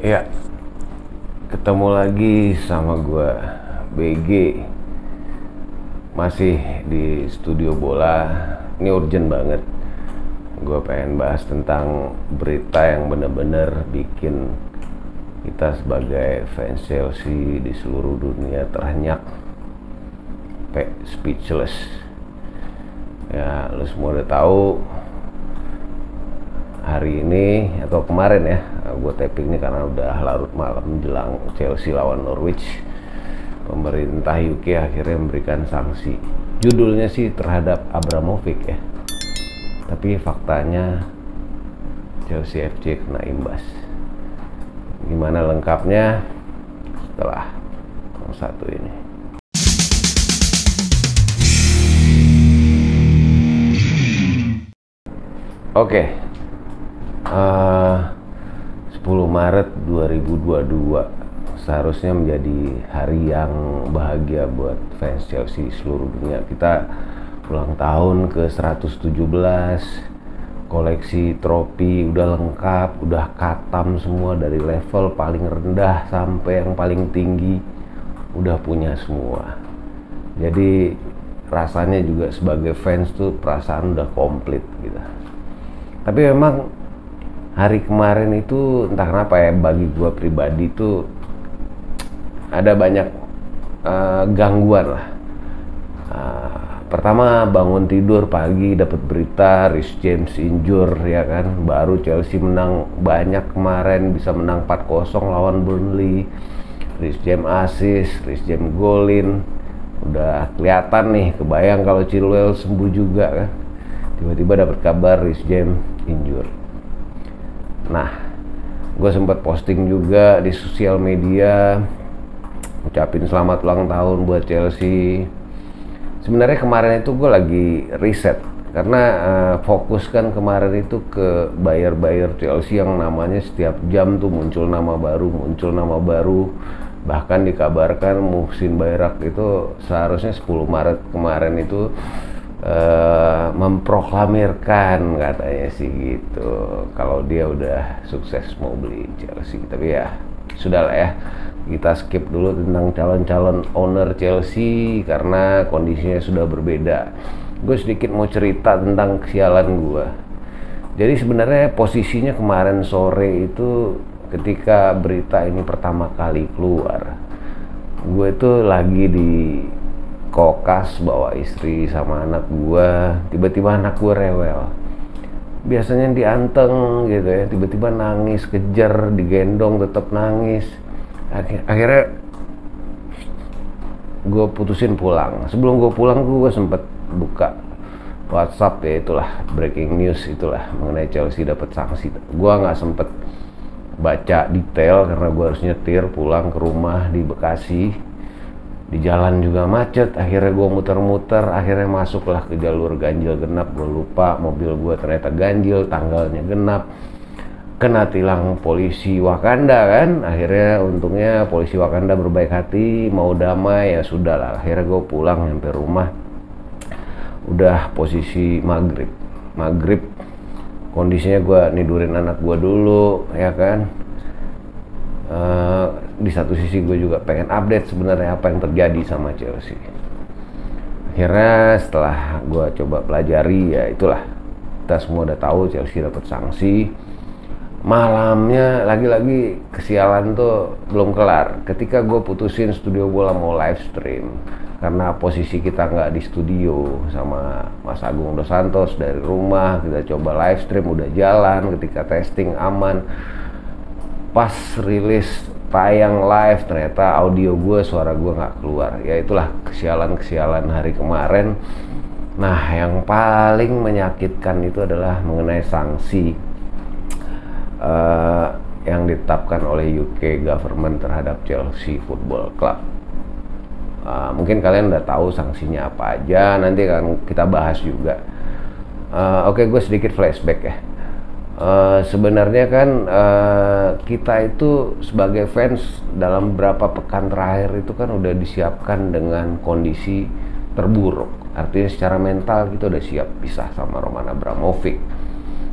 Ya, ketemu lagi sama gua BG. Masih di studio bola. Ini urgent banget. Gua pengen bahas tentang berita yang bener-bener bikin kita sebagai fans Chelsea di seluruh dunia terhenyak, sampai speechless. Ya, lu semua udah tahu hari ini atau kemarin ya, gue taping ini karena udah larut malam menjelang Chelsea lawan Norwich. Pemerintah UK akhirnya memberikan sanksi, judulnya sih terhadap Abramovich ya, tapi faktanya Chelsea FC kena imbas. Gimana lengkapnya setelah yang satu ini. Oke, 10 Maret 2022 seharusnya menjadi hari yang bahagia buat fans Chelsea seluruh dunia. Kita ulang tahun ke 117, koleksi trofi udah lengkap, udah katam semua dari level paling rendah sampai yang paling tinggi, udah punya semua. Jadi rasanya juga sebagai fans tuh perasaan udah komplit gitu. Tapi memang hari kemarin itu entah kenapa ya, bagi gua pribadi tuh ada banyak gangguan lah. Pertama, bangun tidur pagi dapat berita Reece James injure ya kan. Baru Chelsea menang banyak kemarin, bisa menang 4-0 lawan Burnley. Reece James assist, Reece James golin. Udah kelihatan nih, kebayang kalau Chilwell sembuh juga kan. Tiba-tiba dapat kabar Reece James injure. Nah, gue sempat posting juga di sosial media, ucapin selamat ulang tahun buat Chelsea. Sebenarnya kemarin itu gue lagi riset, karena fokus kan kemarin itu ke buyer Chelsea yang namanya setiap jam tuh muncul nama baru. Bahkan dikabarkan Muhsin Bayrak itu seharusnya 10 Maret kemarin itu memproklamirkan, katanya sih gitu, kalau dia udah sukses mau beli Chelsea. Tapi ya sudahlah ya, kita skip dulu tentang calon-calon owner Chelsea karena kondisinya sudah berbeda. Gue sedikit mau cerita tentang kesialan gue. Jadi sebenarnya posisinya kemarin sore itu ketika berita ini pertama kali keluar, gue itu lagi di kokas bawa istri sama anak gua. Tiba-tiba anak gua rewel, biasanya dianteng gitu ya, tiba-tiba nangis, kejar, digendong tetap nangis. Akhirnya gua putusin pulang. Sebelum gua pulang gua sempet buka WhatsApp, ya itulah breaking news itulah mengenai Chelsea dapat sanksi. Gua nggak sempet baca detail karena gua harus nyetir pulang ke rumah di Bekasi. Di jalan juga macet, akhirnya gue muter-muter, akhirnya masuklah ke jalur ganjil genap. Gue lupa mobil gue ternyata ganjil, tanggalnya genap, kena tilang polisi Wakanda kan. Akhirnya untungnya polisi Wakanda berbaik hati, mau damai, ya sudah lah. Akhirnya gue pulang nyampe rumah udah posisi maghrib. Kondisinya gue nidurin anak gue dulu ya kan. Di satu sisi gue juga pengen update sebenarnya apa yang terjadi sama Chelsea. Akhirnya setelah gue coba pelajari, ya itulah, kita semua udah tahu Chelsea dapat sanksi. Malamnya lagi-lagi kesialan tuh belum kelar. Ketika gue putusin studio bola mau live stream, karena posisi kita nggak di studio sama Mas Agung Dos Santos, dari rumah kita coba live stream, udah jalan, ketika testing aman. Pas rilis tayang live ternyata audio gue, suara gue nggak keluar. Ya itulah kesialan hari kemarin. Nah, yang paling menyakitkan itu adalah mengenai sanksi yang ditetapkan oleh UK government terhadap Chelsea Football Club. Mungkin kalian udah tahu sanksinya apa aja, nanti kan kita bahas juga. Oke, gue sedikit flashback ya. Sebenarnya kan kita itu sebagai fans dalam beberapa pekan terakhir itu kan udah disiapkan dengan kondisi terburuk. Artinya secara mental kita udah siap pisah sama Roman Abramovich.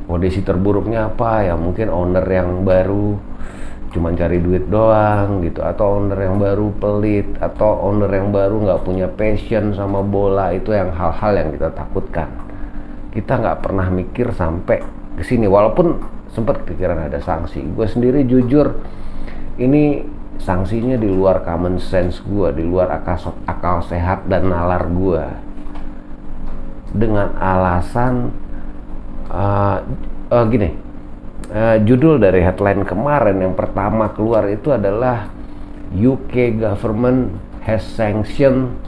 Kondisi terburuknya apa ya? Mungkin owner yang baru cuman cari duit doang gitu, atau owner yang baru pelit, atau owner yang baru nggak punya passion sama bola. Itu yang hal-hal yang kita takutkan. Kita nggak pernah mikir sampai ke sini, walaupun sempat pikiran ada sanksi. Gue sendiri jujur, ini sanksinya di luar common sense gue, di luar akal sehat dan nalar gue. Dengan alasan gini, judul dari headline kemarin yang pertama keluar itu adalah UK government has sanctioned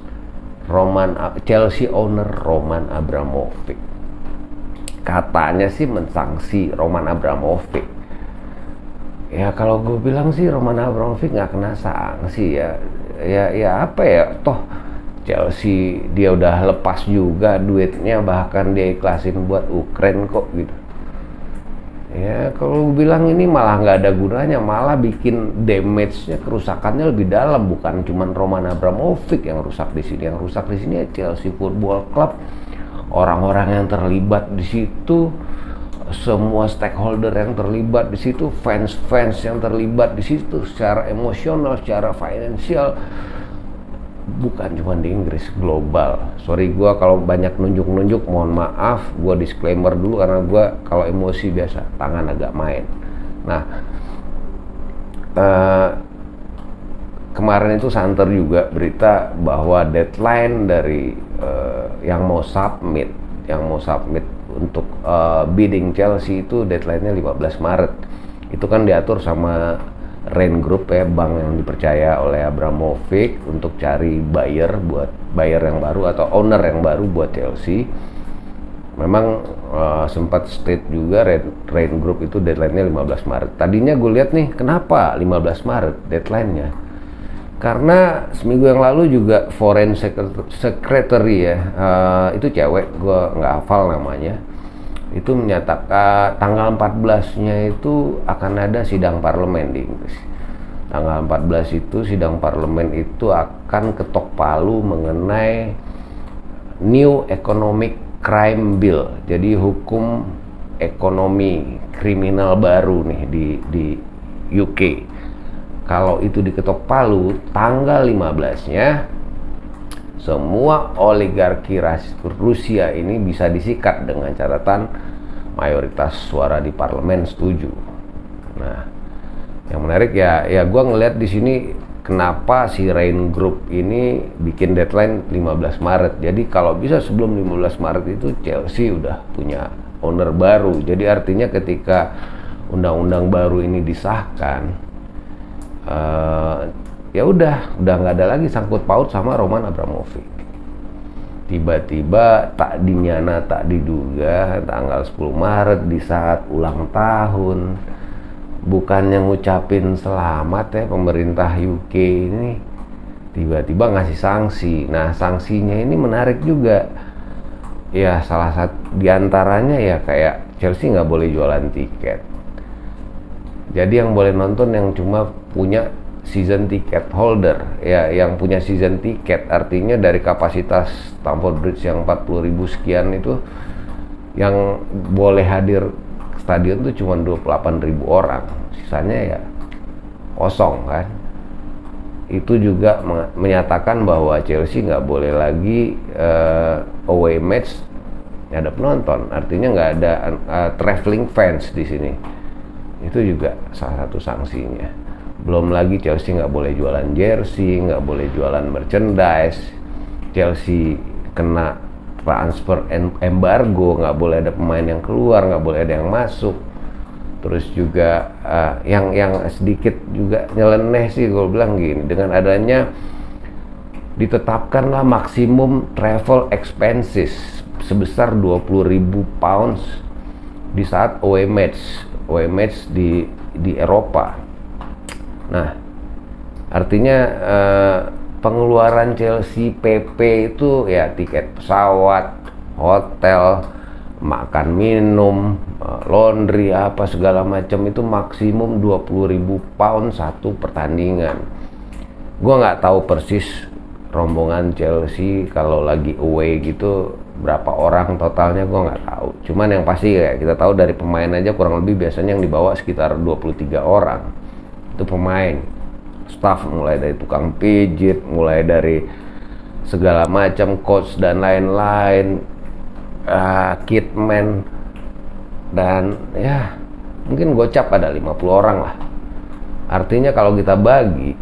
Chelsea owner Roman Abramovich. Katanya sih mensanksi Roman Abramovich. Ya kalau gue bilang sih Roman Abramovich nggak kena sanksi ya. Ya apa ya, toh Chelsea dia udah lepas juga duitnya, bahkan dia ikhlasin buat Ukraine kok gitu. Ya kalau gue bilang ini malah nggak ada gunanya, malah bikin damage-nya, kerusakannya lebih dalam. Bukan cuman Roman Abramovich yang rusak di sini, yang rusak di sini ya Chelsea Football Club. Orang-orang yang terlibat di situ, semua stakeholder yang terlibat di situ, fans-fans yang terlibat di situ secara emosional, secara finansial, bukan cuma di Inggris, global. Sorry gue kalau banyak nunjuk-nunjuk, mohon maaf, gue disclaimer dulu karena gue kalau emosi biasa tangan agak main. Nah, kemarin itu santer juga berita bahwa deadline dari yang mau submit untuk bidding Chelsea itu deadline-nya 15 Maret. Itu kan diatur sama Rain Group ya, bank yang dipercaya oleh Abramovich untuk cari buyer yang baru atau owner yang baru buat Chelsea. Memang sempat state juga Rain Group itu deadline-nya 15 Maret. Tadinya gue lihat nih, kenapa 15 Maret deadline-nya? Karena seminggu yang lalu juga Foreign Secretary ya, itu cewek, gue nggak hafal namanya, itu menyatakan tanggal 14-nya itu akan ada sidang parlemen di Inggris. Tanggal 14 itu sidang parlemen itu akan ketok palu mengenai New Economic Crime Bill. Jadi hukum ekonomi kriminal baru nih di UK. Kalau itu diketok palu, tanggal 15-nya semua oligarki Rusia ini bisa disikat dengan catatan mayoritas suara di parlemen setuju. Nah, yang menarik ya gue ngeliat di sini kenapa si Rain Group ini bikin deadline 15 Maret. Jadi kalau bisa sebelum 15 Maret itu Chelsea udah punya owner baru. Jadi artinya ketika undang-undang baru ini disahkan, ya udah nggak ada lagi sangkut paut sama Roman Abramovich. Tiba-tiba tak dinyana tak diduga tanggal 10 Maret di saat ulang tahun, bukannya ngucapin selamat ya pemerintah UK ini, tiba-tiba ngasih sanksi. Nah, sanksinya ini menarik juga ya, salah satu diantaranya ya kayak Chelsea nggak boleh jualan tiket. Jadi yang boleh nonton yang cuma punya season ticket holder ya, yang punya season ticket, artinya dari kapasitas Stamford Bridge yang 40.000 sekian itu yang boleh hadir stadion itu cuma 28.000 orang, sisanya ya kosong kan. Itu juga menyatakan bahwa Chelsea nggak boleh lagi away match ada penonton, artinya nggak ada traveling fans di sini. Itu juga salah satu sanksinya. Belum lagi Chelsea nggak boleh jualan jersey, nggak boleh jualan merchandise. Chelsea kena transfer embargo, nggak boleh ada pemain yang keluar, nggak boleh ada yang masuk. Terus juga yang sedikit juga nyeleneh sih gue bilang gini, dengan adanya ditetapkanlah maksimum travel expenses sebesar 20.000 pounds di saat away match di Eropa. Nah, artinya pengeluaran Chelsea PP itu ya tiket pesawat, hotel, makan minum, laundry apa segala macam itu maksimum 20.000 pound satu pertandingan. Gua nggak tahu persis rombongan Chelsea kalau lagi away gitu berapa orang totalnya, gue nggak tahu. Cuman yang pasti ya kita tahu dari pemain aja kurang lebih biasanya yang dibawa sekitar 23 orang. itu pemain, staff, mulai dari tukang pijit, mulai dari segala macam, coach dan lain-lain, kitman, dan ya mungkin gocap ada 50 orang lah. Artinya kalau kita bagi,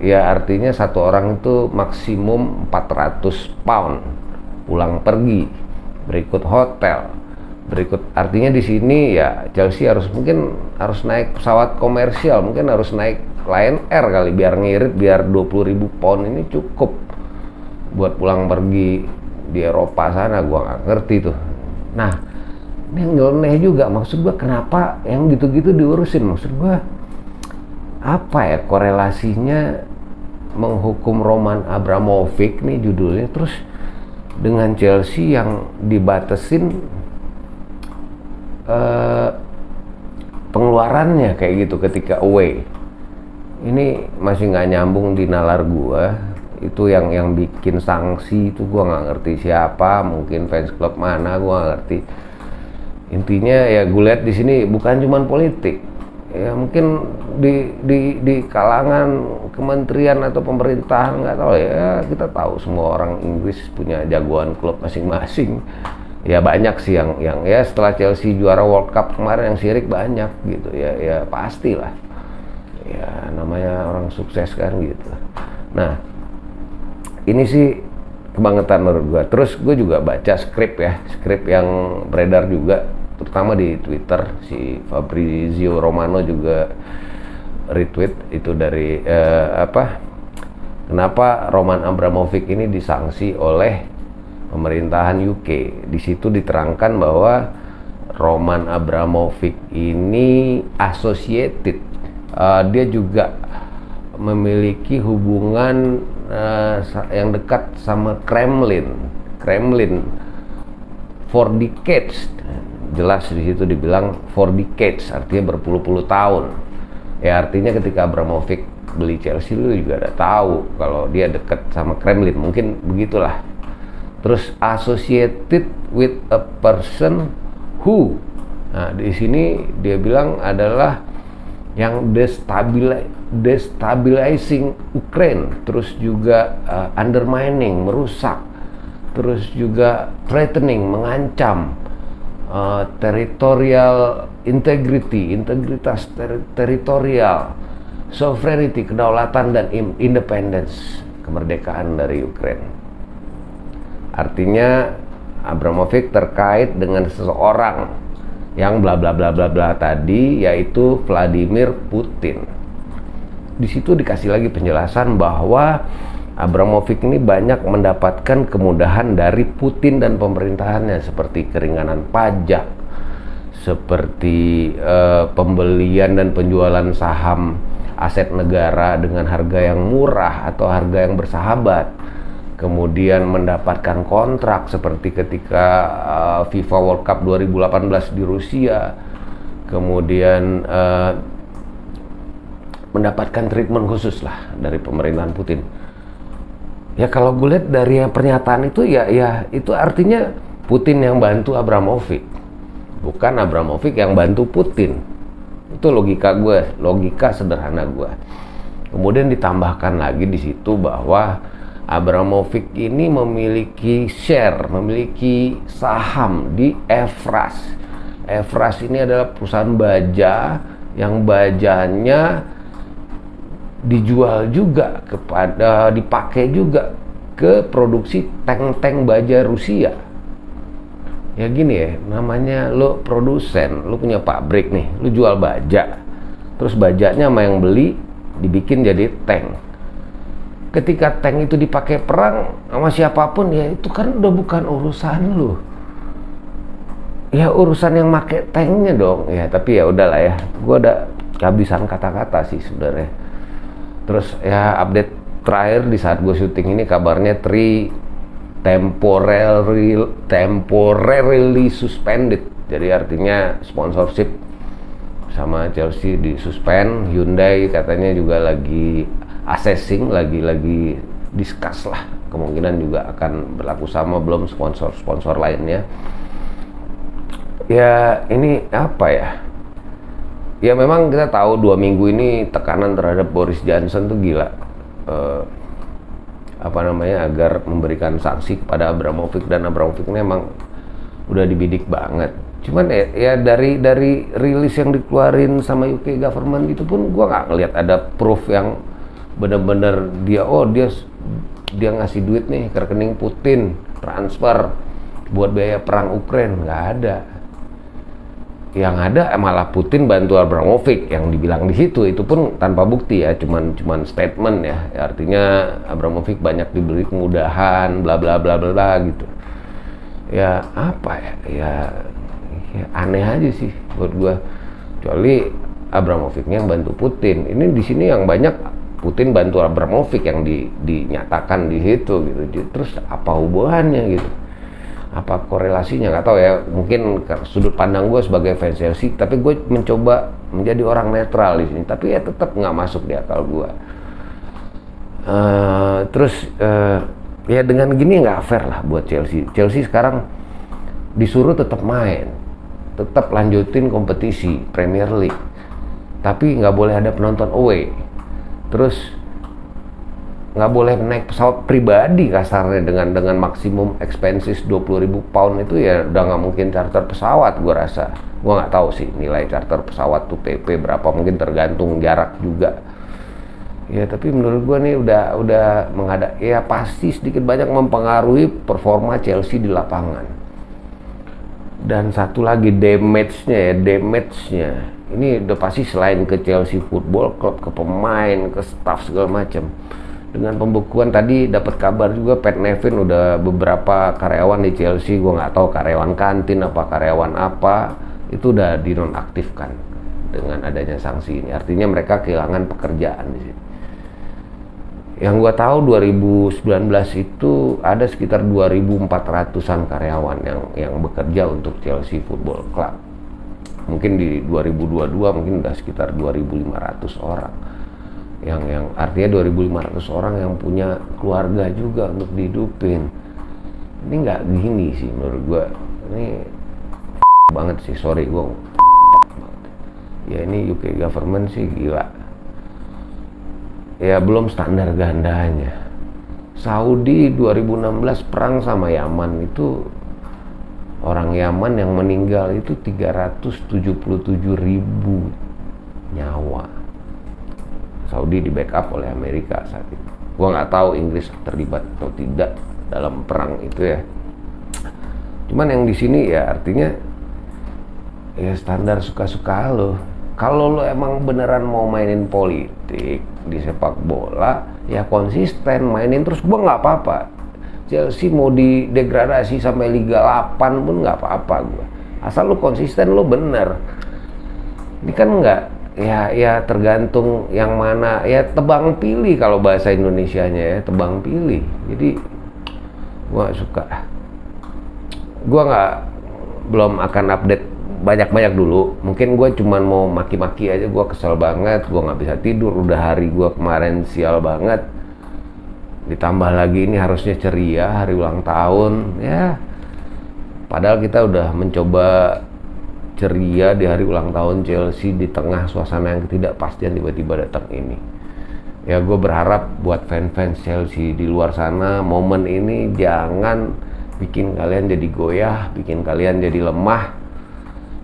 ya artinya satu orang itu maksimum 400 pound pulang pergi, berikut hotel, berikut, artinya di sini ya Chelsea mungkin harus naik pesawat komersial, mungkin harus naik Lion Air kali, biar ngirit, biar 20.000 pound ini cukup buat pulang pergi di Eropa sana. Gua nggak ngerti tuh. Nah, ini yang nyeleneh juga, maksud gua kenapa yang gitu-gitu diurusin, maksud gua apa ya korelasinya menghukum Roman Abramovich nih judulnya, terus dengan Chelsea yang dibatesin pengeluarannya kayak gitu ketika away. Ini masih nggak nyambung di nalar gua. Itu yang bikin sanksi itu gua nggak ngerti siapa, mungkin fans klub mana gua nggak ngerti. Intinya ya gue lihat di sini bukan cuman politik, ya mungkin di kalangan kementerian atau pemerintahan, nggak tahu ya, kita tahu semua orang Inggris punya jagoan klub masing-masing. Ya banyak sih yang ya setelah Chelsea juara World Cup kemarin yang sirik banyak gitu ya pastilah, ya namanya orang sukses kan gitu. Nah ini sih kebangetan menurut gue. Terus gue juga baca skrip yang beredar juga, terutama di Twitter. Si Fabrizio Romano juga retweet itu dari kenapa Roman Abramovich ini disanksi oleh pemerintahan UK. Di situ diterangkan bahwa Roman Abramovich ini associated, dia juga memiliki hubungan yang dekat sama Kremlin for decades. Jelas di situ dibilang for decades, artinya berpuluh-puluh tahun. Ya artinya ketika Abramovich beli Chelsea, lu juga udah tahu kalau dia dekat sama Kremlin, mungkin begitulah. Terus associated with a person who, nah di sini dia bilang adalah yang destabilizing Ukraine, terus juga undermining, merusak, terus juga threatening, mengancam territorial integrity, integritas teritorial, sovereignty, kedaulatan dan independence, kemerdekaan dari Ukraine. Artinya Abramovich terkait dengan seseorang yang bla bla bla bla bla tadi, yaitu Vladimir Putin. Di situ dikasih lagi penjelasan bahwa Abramovich ini banyak mendapatkan kemudahan dari Putin dan pemerintahannya, seperti keringanan pajak, seperti pembelian dan penjualan saham aset negara dengan harga yang murah atau harga yang bersahabat, kemudian mendapatkan kontrak seperti ketika FIFA World Cup 2018 di Rusia, kemudian mendapatkan treatment khusus lah dari pemerintahan Putin. Ya kalau gue lihat dari pernyataan itu ya itu artinya Putin yang bantu Abramovich, bukan Abramovich yang bantu Putin. Itu logika gue, logika sederhana gue. Kemudian ditambahkan lagi di situ bahwa Abramovich ini memiliki share, memiliki saham di Evraz. Evraz ini adalah perusahaan baja yang bajanya dijual juga dipakai juga ke produksi tank-tank baja Rusia. Ya gini ya, namanya lo produsen, lo punya pabrik nih, lo jual baja, terus bajanya sama yang beli dibikin jadi tank. Ketika tank itu dipakai perang sama siapapun, ya itu kan udah bukan urusan lo. Ya urusan yang make tanknya dong. Ya tapi ya udahlah ya, gue udah kehabisan kata-kata sih sebenarnya. Terus ya update terakhir di saat gue syuting ini, kabarnya Tri temporarily suspended. Jadi artinya sponsorship sama Chelsea disuspend. Hyundai katanya juga lagi assessing, lagi discuss lah, kemungkinan juga akan berlaku sama, belum sponsor lainnya. Ya ini apa ya, Ya memang kita tahu 2 minggu ini tekanan terhadap Boris Johnson tuh gila. Agar memberikan sanksi kepada Abramovich, dan Abramovich ini emang udah dibidik banget. Cuman ya dari rilis yang dikeluarin sama UK government itu pun gua nggak ngelihat ada proof yang bener-bener dia ngasih duit nih ke rekening Putin, transfer buat biaya perang Ukraina. Nggak ada. Yang ada malah Putin bantu Abramovich yang dibilang di situ, itu pun tanpa bukti ya, cuman statement ya. Artinya Abramovich banyak diberi kemudahan bla bla bla bla gitu. Ya apa ya aneh aja sih buat gua. Kecuali Abramovich-nya yang bantu Putin. Ini di sini yang banyak Putin bantu Abramovich yang dinyatakan di situ gitu. Terus apa hubungannya gitu? Apa korelasinya, nggak tahu ya. Mungkin sudut pandang gue sebagai fans Chelsea, tapi gue mencoba menjadi orang netral di sini, tapi ya tetap nggak masuk di akal gue. Ya dengan gini nggak fair lah buat Chelsea. Chelsea sekarang disuruh tetap main, tetap lanjutin kompetisi Premier League, tapi nggak boleh ada penonton away. Terus nggak boleh naik pesawat pribadi kasarnya dengan maksimum expenses 20.000 pound itu ya udah nggak mungkin charter pesawat. Gue rasa, gue nggak tahu sih nilai charter pesawat tuh PP berapa, mungkin tergantung jarak juga ya. Tapi menurut gue nih udah ya pasti sedikit banyak mempengaruhi performa Chelsea di lapangan. Dan satu lagi damage-nya ini udah pasti selain ke Chelsea Football Club, ke pemain, ke staff segala macam. Dengan pembekuan tadi dapat kabar juga Pat Nevin udah beberapa karyawan di Chelsea, gue nggak tahu karyawan kantin apa karyawan apa, itu udah dinonaktifkan dengan adanya sanksi ini. Artinya mereka kehilangan pekerjaan di sini. Yang gue tahu 2019 itu ada sekitar 2.400-an karyawan yang bekerja untuk Chelsea Football Club. Mungkin di 2022 mungkin udah sekitar 2.500 orang. Yang artinya 2.500 orang yang punya keluarga juga untuk dihidupin. Ini nggak gini sih menurut gue. Ini banget sih, sorry gue ya, ini UK government sih gila ya. Belum standar gandanya. Saudi 2016 perang sama Yaman, itu orang Yaman yang meninggal itu 377.000 nyawa. Saudi di backup oleh Amerika saat itu. Gua nggak tahu Inggris terlibat atau tidak dalam perang itu ya. Cuman yang di sini ya artinya ya standar suka-suka lo. Kalau lo emang beneran mau mainin politik di sepak bola, ya konsisten mainin terus. Gua nggak apa-apa. Chelsea mau didegradasi sampai Liga 8 pun nggak apa-apa gua. Asal lo konsisten, lo bener. Ini kan nggak. Ya tergantung yang mana, ya tebang pilih kalau bahasa Indonesianya ya, tebang pilih. Jadi gua suka, belum akan update banyak-banyak dulu. Mungkin gua cuman mau maki-maki aja. Gua kesel banget, gua nggak bisa tidur, udah hari gua kemarin sial banget, ditambah lagi ini harusnya ceria, hari ulang tahun ya, padahal kita udah mencoba ceria di hari ulang tahun Chelsea di tengah suasana yang ketidakpastian tiba-tiba datang ini. Ya gue berharap buat fans Chelsea di luar sana, momen ini jangan bikin kalian jadi goyah, bikin kalian jadi lemah.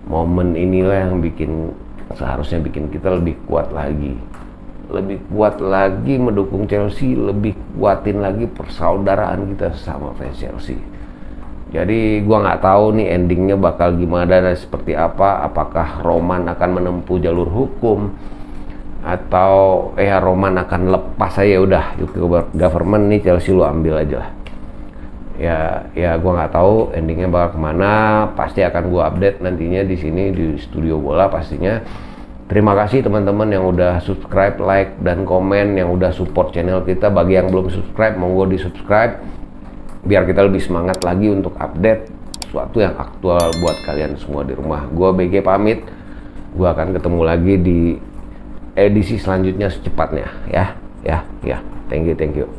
Momen inilah yang seharusnya bikin kita lebih kuat lagi mendukung Chelsea, lebih kuatin lagi persaudaraan kita sama fans Chelsea. Jadi gua nggak tahu nih endingnya bakal gimana dan seperti apa. Apakah Roman akan menempuh jalur hukum atau Roman akan lepas aja udah UK government nih Chelsea lu ambil aja lah. Ya gua nggak tahu endingnya bakal kemana. Pasti akan gua update nantinya di sini di Studio Bola pastinya. Terima kasih teman-teman yang udah subscribe, like dan komen, yang udah support channel kita. Bagi yang belum subscribe, monggo di subscribe biar kita lebih semangat lagi untuk update sesuatu yang aktual buat kalian semua di rumah. Gua BG pamit. Gua akan ketemu lagi di edisi selanjutnya secepatnya ya. Thank you.